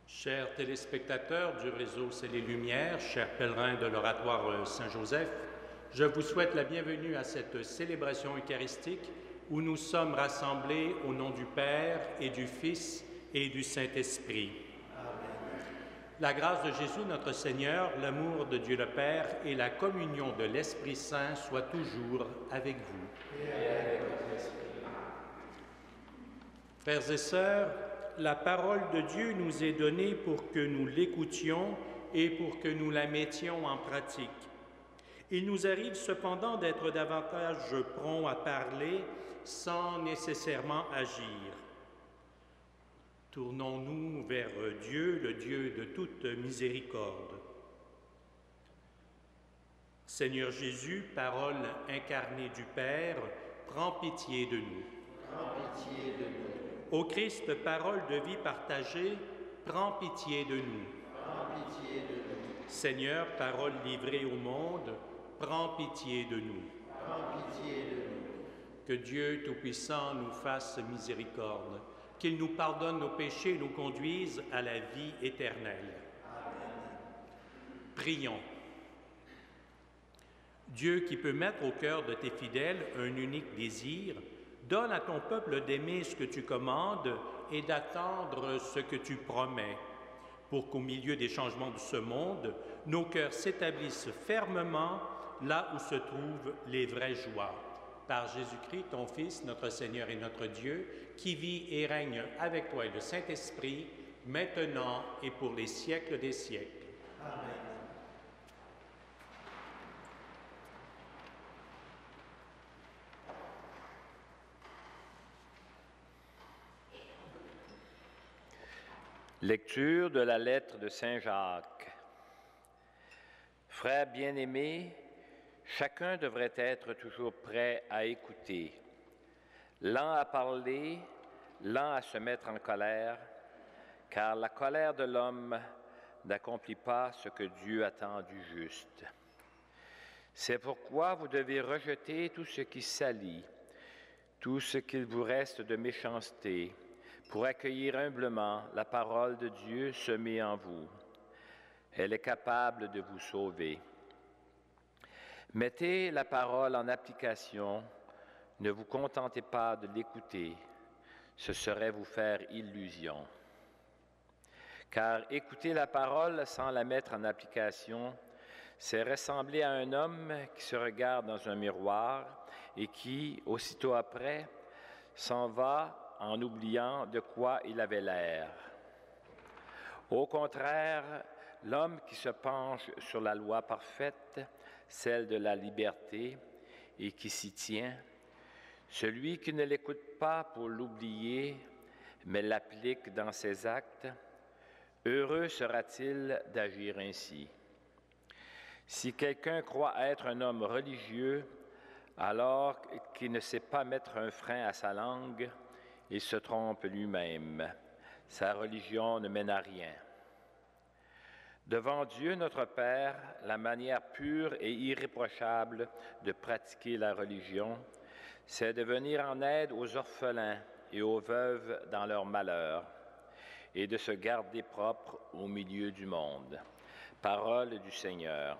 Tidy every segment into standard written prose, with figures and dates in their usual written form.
Chers téléspectateurs du réseau C'est les Lumières, chers pèlerins de l'Oratoire Saint-Joseph, je vous souhaite la bienvenue à cette célébration eucharistique où nous sommes rassemblés au nom du Père et du Fils et du Saint-Esprit. Amen. La grâce de Jésus notre Seigneur, l'amour de Dieu le Père et la communion de l'Esprit Saint soient toujours avec vous. Et avec votre esprit. Frères et sœurs, la parole de Dieu nous est donnée pour que nous l'écoutions et pour que nous la mettions en pratique. Il nous arrive cependant d'être davantage prompts à parler sans nécessairement agir. Tournons-nous vers Dieu, le Dieu de toute miséricorde. Seigneur Jésus, parole incarnée du Père, prends pitié de nous. Prends pitié de nous. Ô Christ, parole de vie partagée, prends pitié de nous. Prends pitié de nous. Seigneur, parole livrée au monde, prends pitié de nous. Prends pitié de nous. Que Dieu Tout-Puissant nous fasse miséricorde, qu'il nous pardonne nos péchés et nous conduise à la vie éternelle. Amen. Prions. Dieu qui peut mettre au cœur de tes fidèles un unique désir, donne à ton peuple d'aimer ce que tu commandes et d'attendre ce que tu promets, pour qu'au milieu des changements de ce monde, nos cœurs s'établissent fermement là où se trouvent les vraies joies. Par Jésus-Christ, ton Fils, notre Seigneur et notre Dieu, qui vit et règne avec toi et le Saint-Esprit, maintenant et pour les siècles des siècles. Amen. Lecture de la lettre de Saint Jacques. Frères bien-aimés, chacun devrait être toujours prêt à écouter, lent à parler, lent à se mettre en colère, car la colère de l'homme n'accomplit pas ce que Dieu attend du juste. C'est pourquoi vous devez rejeter tout ce qui salit, tout ce qu'il vous reste de méchanceté, pour accueillir humblement la parole de Dieu semée en vous. Elle est capable de vous sauver. Mettez la parole en application, ne vous contentez pas de l'écouter, ce serait vous faire illusion. Car écouter la parole sans la mettre en application, c'est ressembler à un homme qui se regarde dans un miroir et qui, aussitôt après, s'en va en oubliant de quoi il avait l'air. Au contraire, l'homme qui se penche sur la loi parfaite, celle de la liberté, et qui s'y tient, celui qui ne l'écoute pas pour l'oublier, mais l'applique dans ses actes, heureux sera-t-il d'agir ainsi. Si quelqu'un croit être un homme religieux, alors qu'il ne sait pas mettre un frein à sa langue, il se trompe lui-même. Sa religion ne mène à rien. Devant Dieu notre Père, la manière pure et irréprochable de pratiquer la religion, c'est de venir en aide aux orphelins et aux veuves dans leur malheur, et de se garder propre au milieu du monde. Parole du Seigneur.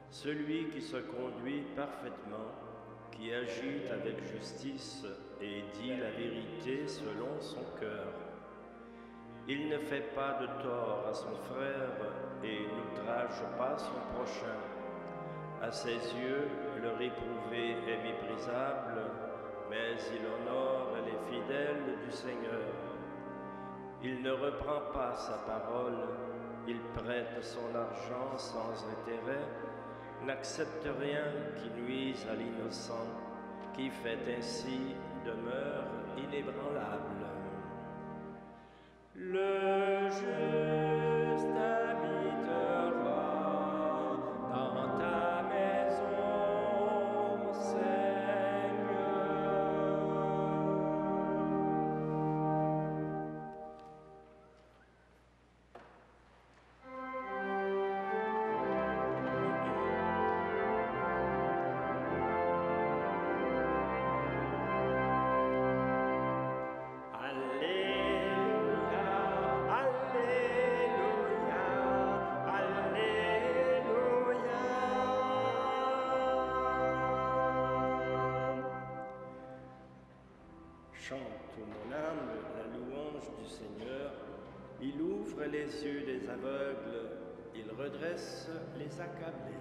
Celui qui se conduit parfaitement, qui agit avec justice et dit la vérité selon son cœur. Il ne fait pas de tort à son frère et n'outrage pas son prochain. À ses yeux, le réprouvé est méprisable, mais il honore les fidèles du Seigneur. Il ne reprend pas sa parole, il prête son argent sans intérêt, n'accepte rien qui nuise à l'innocent, qui fait ainsi demeure inébranlable. Le juste habitera dans ta maison, Seigneur. Chante, mon âme, la louange du Seigneur. Il ouvre les yeux des aveugles, il redresse les accablés.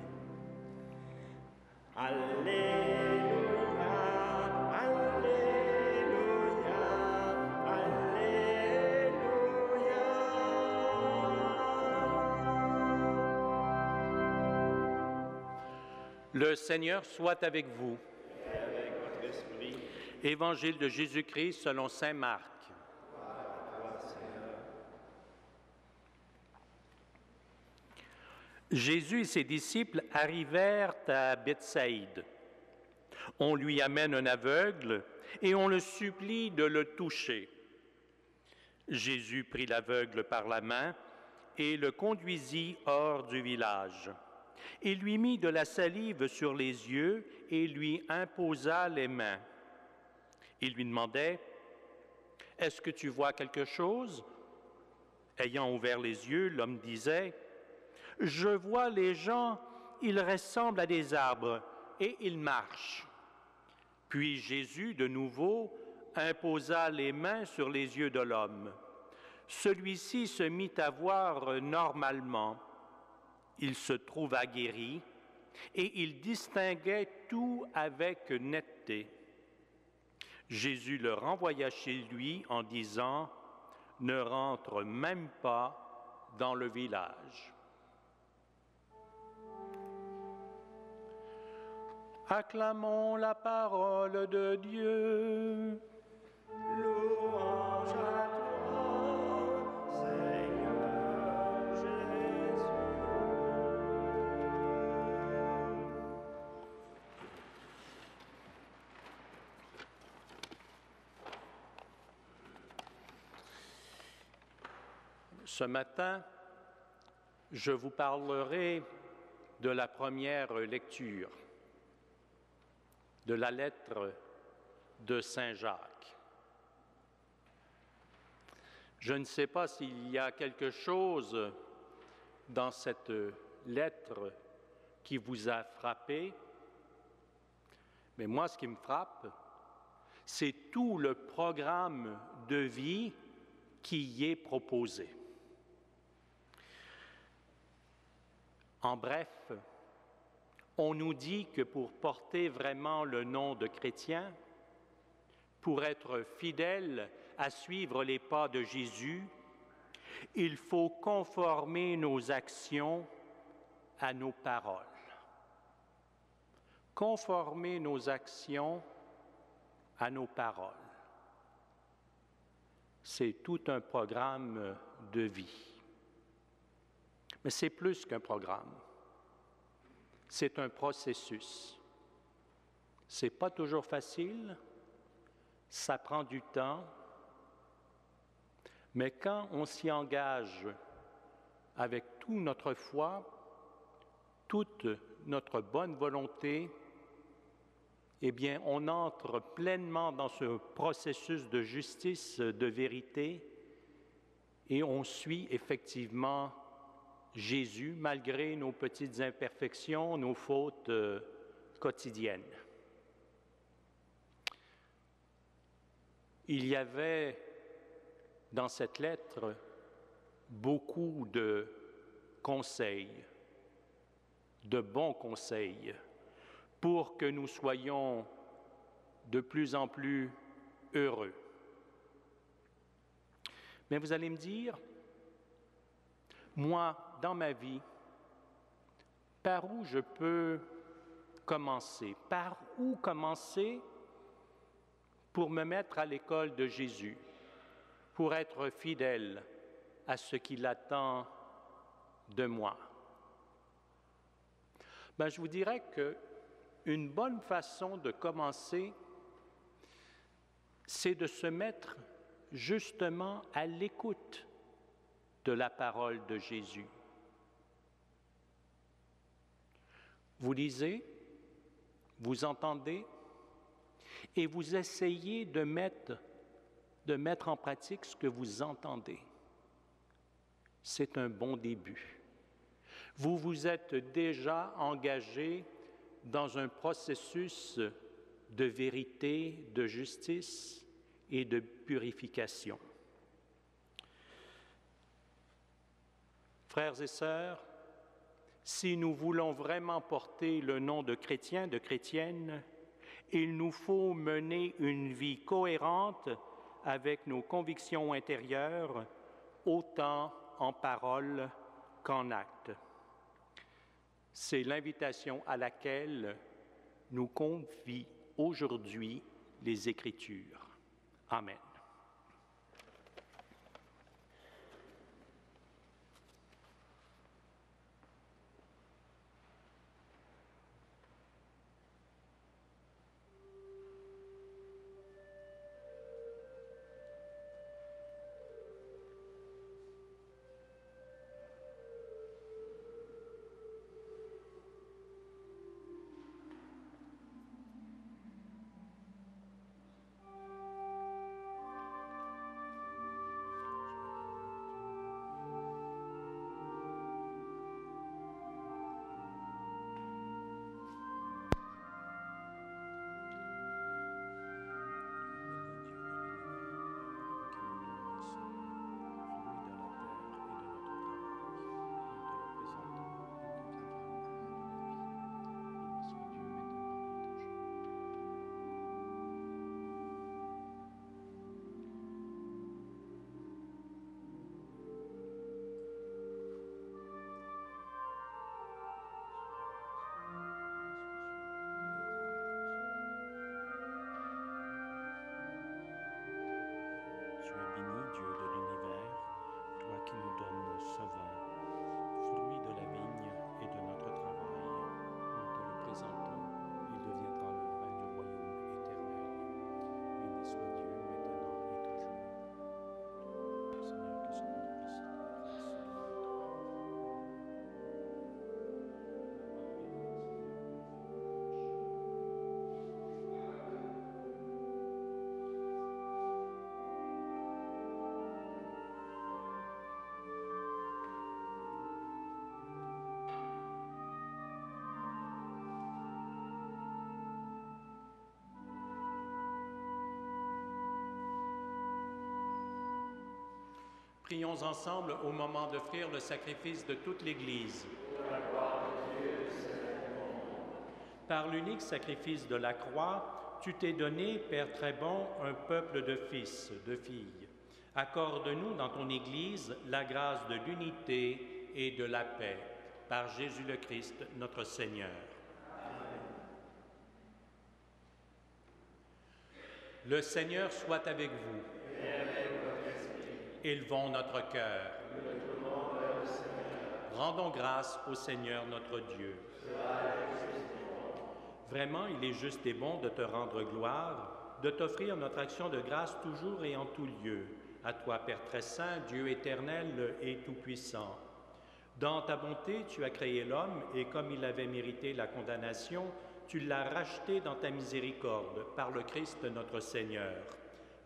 Alléluia, Alléluia, Alléluia. Le Seigneur soit avec vous. Et avec votre esprit. Évangile de Jésus-Christ selon saint Marc. Jésus et ses disciples arrivèrent à Bethsaïde. On lui amène un aveugle et on le supplie de le toucher. Jésus prit l'aveugle par la main et le conduisit hors du village. Il lui mit de la salive sur les yeux et lui imposa les mains. Il lui demandait « Est-ce que tu vois quelque chose ?» Ayant ouvert les yeux, l'homme disait « Je vois les gens, ils ressemblent à des arbres et ils marchent. » Puis Jésus, de nouveau, imposa les mains sur les yeux de l'homme. Celui-ci se mit à voir normalement. Il se trouva guéri et il distinguait tout avec netteté. Jésus le renvoya chez lui en disant « Ne rentre même pas dans le village. » Acclamons la parole de Dieu. Louange à toi, Seigneur Jésus. Ce matin, je vous parlerai de la première lecture de la lettre de Saint Jacques. Je ne sais pas s'il y a quelque chose dans cette lettre qui vous a frappé, mais moi, ce qui me frappe, c'est tout le programme de vie qui y est proposé. En bref, on nous dit que pour porter vraiment le nom de chrétien, pour être fidèle à suivre les pas de Jésus, il faut conformer nos actions à nos paroles. Conformer nos actions à nos paroles. C'est tout un programme de vie. Mais c'est plus qu'un programme. C'est un processus. C'est pas toujours facile, ça prend du temps, mais quand on s'y engage avec toute notre foi, toute notre bonne volonté, eh bien, on entre pleinement dans ce processus de justice, de vérité, et on suit effectivement Jésus, malgré nos petites imperfections, nos fautes quotidiennes. Il y avait dans cette lettre beaucoup de conseils, de bons conseils, pour que nous soyons de plus en plus heureux. Mais vous allez me dire, moi, dans ma vie, par où je peux commencer? Par où commencer pour me mettre à l'école de Jésus, pour être fidèle à ce qu'il attend de moi? Je vous dirais qu'une bonne façon de commencer, c'est de se mettre justement à l'écoute de la parole de Jésus. Vous lisez, vous entendez, et vous essayez de mettre en pratique ce que vous entendez. C'est un bon début. Vous vous êtes déjà engagé dans un processus de vérité, de justice et de purification. Frères et sœurs, si nous voulons vraiment porter le nom de chrétien, de chrétienne, il nous faut mener une vie cohérente avec nos convictions intérieures, autant en parole qu'en acte. C'est l'invitation à laquelle nous confient aujourd'hui les Écritures. Amen. Prions ensemble au moment d'offrir le sacrifice de toute l'Église. Par l'unique sacrifice de la croix, tu t'es donné, Père très bon, un peuple de fils, de filles. Accorde-nous dans ton Église la grâce de l'unité et de la paix. Par Jésus le Christ, notre Seigneur. Amen. Le Seigneur soit avec vous. Et avec votre esprit. Élevons notre cœur. Rendons grâce au Seigneur notre Dieu. Vraiment, il est juste et bon de te rendre gloire, de t'offrir notre action de grâce toujours et en tout lieu. À toi, Père très saint, Dieu éternel et tout-puissant. Dans ta bonté, tu as créé l'homme et comme il avait mérité la condamnation, tu l'as racheté dans ta miséricorde par le Christ notre Seigneur.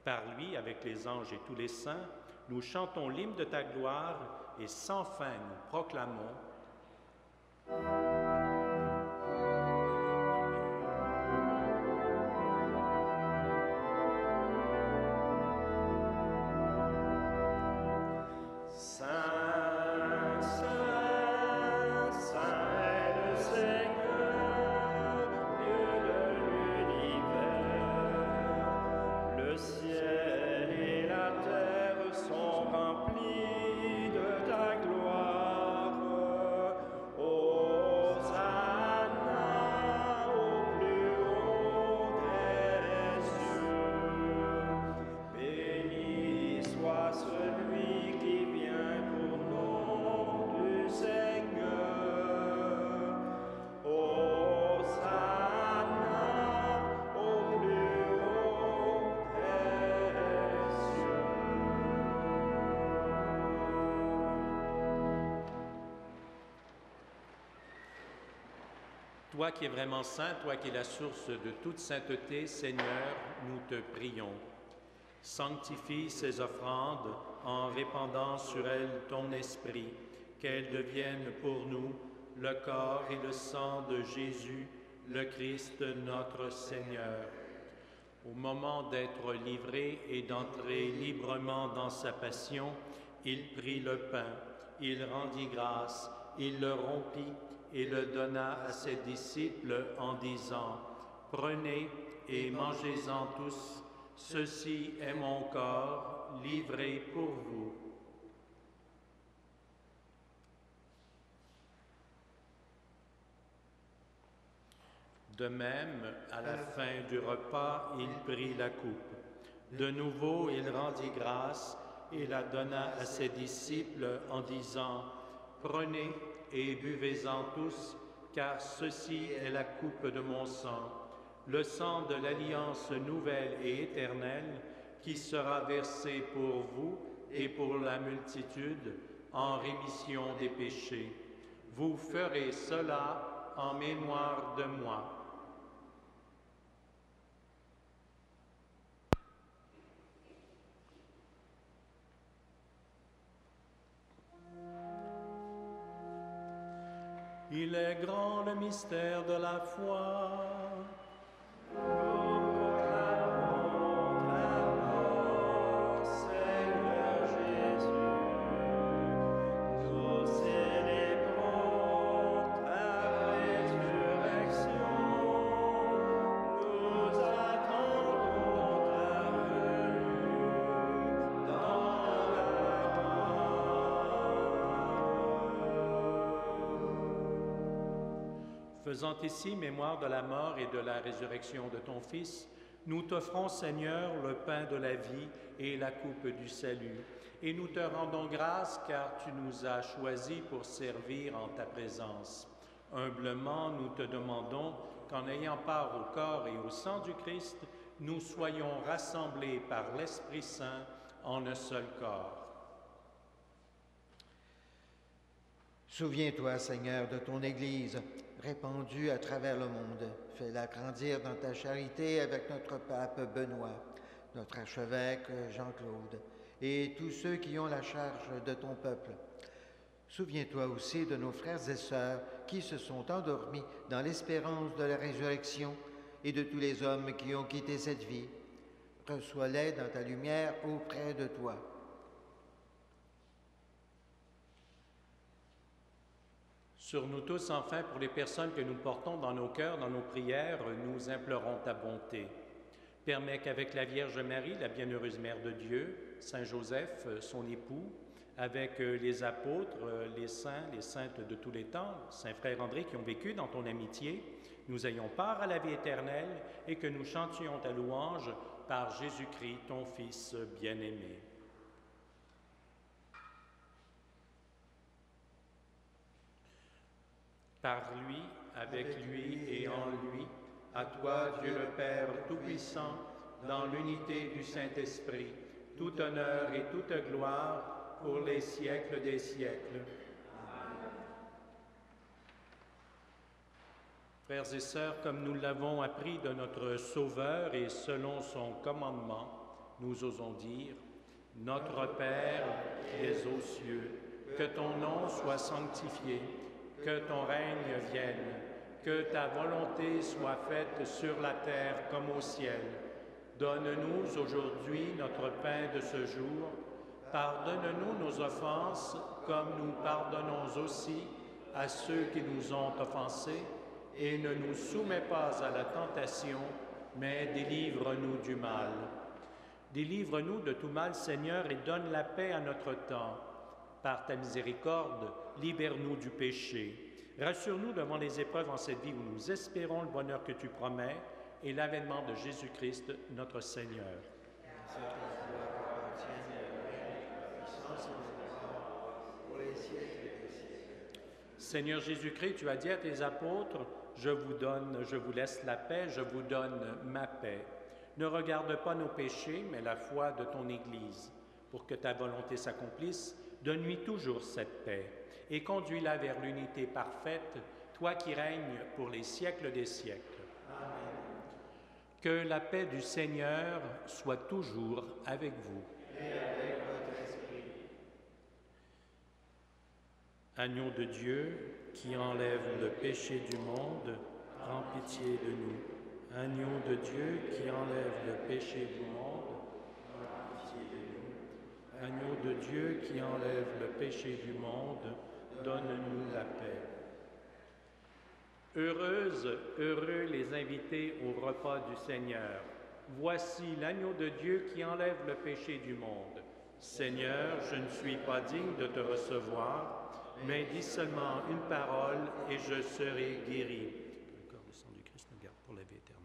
Par lui, avec les anges et tous les saints, nous chantons l'hymne de ta gloire et sans fin nous proclamons Toi qui es vraiment saint, toi qui es la source de toute sainteté, Seigneur, nous te prions. Sanctifie ces offrandes en répandant sur elles ton esprit, qu'elles deviennent pour nous le corps et le sang de Jésus, le Christ notre Seigneur. Au moment d'être livré et d'entrer librement dans sa passion, il prit le pain, il rendit grâce, il le rompit et le donna à ses disciples en disant « Prenez et mangez-en tous, ceci est mon corps livré pour vous. » De même, à la fin du repas, il prit la coupe. De nouveau, il rendit grâce et la donna à ses disciples en disant « Prenez et buvez-en tous, car ceci est la coupe de mon sang, le sang de l'alliance nouvelle et éternelle qui sera versé pour vous et pour la multitude en rémission des péchés. Vous ferez cela en mémoire de moi. » Il est grand le mystère de la foi. Nous proclamons ta mort, Seigneur Jésus. Nous célébrons ta résurrection. Nous attendons ta venue dans la Faisant ici mémoire de la mort et de la résurrection de ton Fils, nous t'offrons, Seigneur, le pain de la vie et la coupe du salut. Et nous te rendons grâce car tu nous as choisis pour servir en ta présence. Humblement, nous te demandons qu'en ayant part au corps et au sang du Christ, nous soyons rassemblés par l'Esprit Saint en un seul corps. Souviens-toi, Seigneur, de ton Église, répandue à travers le monde. Fais-la grandir dans ta charité avec notre pape Benoît, notre archevêque Jean-Claude et tous ceux qui ont la charge de ton peuple. Souviens-toi aussi de nos frères et sœurs qui se sont endormis dans l'espérance de la résurrection et de tous les hommes qui ont quitté cette vie. Reçois-les dans ta lumière auprès de toi. Sur nous tous, enfin, pour les personnes que nous portons dans nos cœurs, dans nos prières, nous implorons ta bonté. Permets qu'avec la Vierge Marie, la bienheureuse Mère de Dieu, Saint Joseph, son époux, avec les apôtres, les saints, les saintes de tous les temps, Saint Frère André qui ont vécu dans ton amitié, nous ayons part à la vie éternelle et que nous chantions ta louange par Jésus-Christ, ton Fils bien-aimé. Par lui, avec lui et en lui, à toi, Dieu le Père Tout-Puissant, dans l'unité du Saint-Esprit, tout honneur et toute gloire pour les siècles des siècles. Amen. Frères et sœurs, comme nous l'avons appris de notre Sauveur et selon son commandement, nous osons dire « Notre Père qui es aux cieux, que ton nom soit sanctifié, que ton règne vienne, que ta volonté soit faite sur la terre comme au ciel. Donne-nous aujourd'hui notre pain de ce jour. Pardonne-nous nos offenses, comme nous pardonnons aussi à ceux qui nous ont offensés. Et ne nous soumets pas à la tentation, mais délivre-nous du mal. Délivre-nous de tout mal, Seigneur, et donne la paix à notre temps. Par ta miséricorde, libère-nous du péché. Rassure-nous devant les épreuves en cette vie où nous espérons le bonheur que tu promets et l'avènement de Jésus-Christ, notre Seigneur. Seigneur Jésus-Christ, tu as dit à tes apôtres, je vous laisse la paix, je vous donne ma paix. Ne regarde pas nos péchés, mais la foi de ton Église. Pour que ta volonté s'accomplisse, donne-lui toujours cette paix et conduis-la vers l'unité parfaite, toi qui règnes pour les siècles des siècles. Amen. Que la paix du Seigneur soit toujours avec vous. Et avec votre esprit. Agneau de Dieu, qui enlève le péché du monde, prends pitié de nous. Agneau de Dieu, qui enlève le péché du monde, prends pitié de nous. Agneau de Dieu, qui enlève le péché du monde, donne-nous la paix. Heureuses, heureux les invités au repas du Seigneur. Voici l'agneau de Dieu qui enlève le péché du monde. Seigneur, je ne suis pas digne de te recevoir, mais dis seulement une parole et je serai guéri. Que le corps et le sang du Christ nous garde pour la vie éternelle.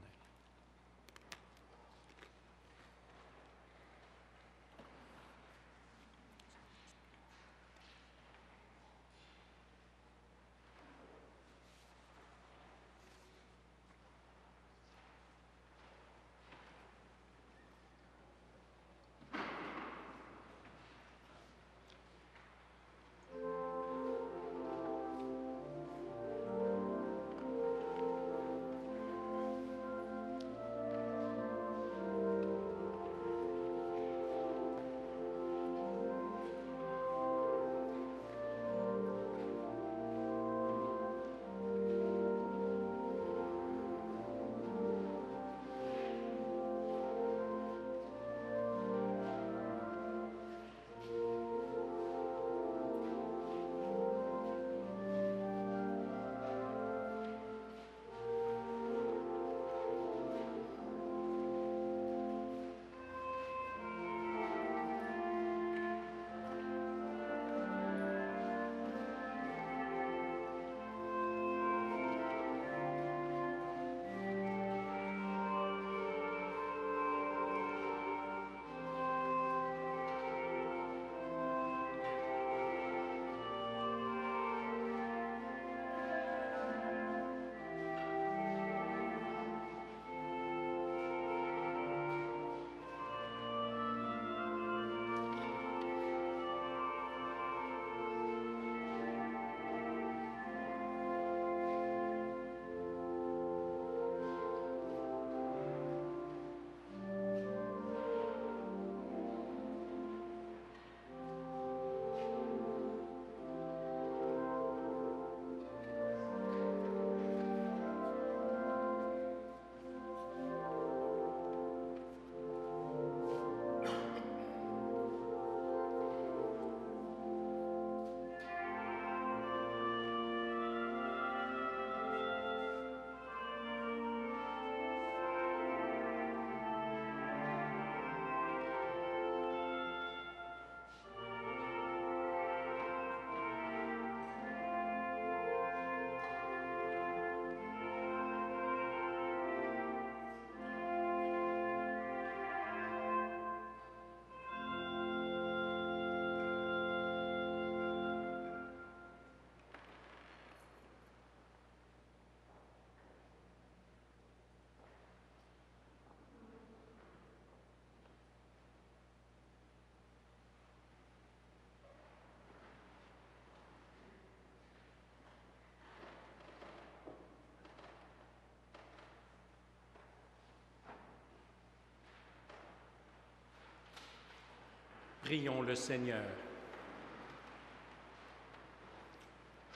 Prions le Seigneur.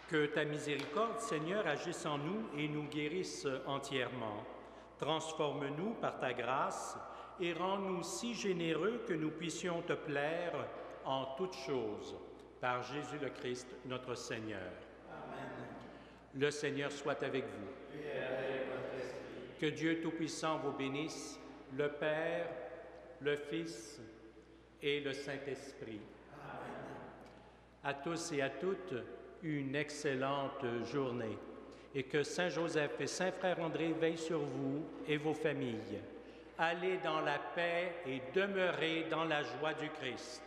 Que ta miséricorde, Seigneur, agisse en nous et nous guérisse entièrement. Transforme-nous par ta grâce et rends-nous si généreux que nous puissions te plaire en toutes choses. Par Jésus le Christ, notre Seigneur. Amen. Le Seigneur soit avec vous. Et avec votre esprit. Que Dieu Tout-Puissant vous bénisse, le Père, le Fils et le Saint-Esprit. Amen. À tous et à toutes, une excellente journée et que Saint Joseph et Saint Frère André veillent sur vous et vos familles. Allez dans la paix et demeurez dans la joie du Christ.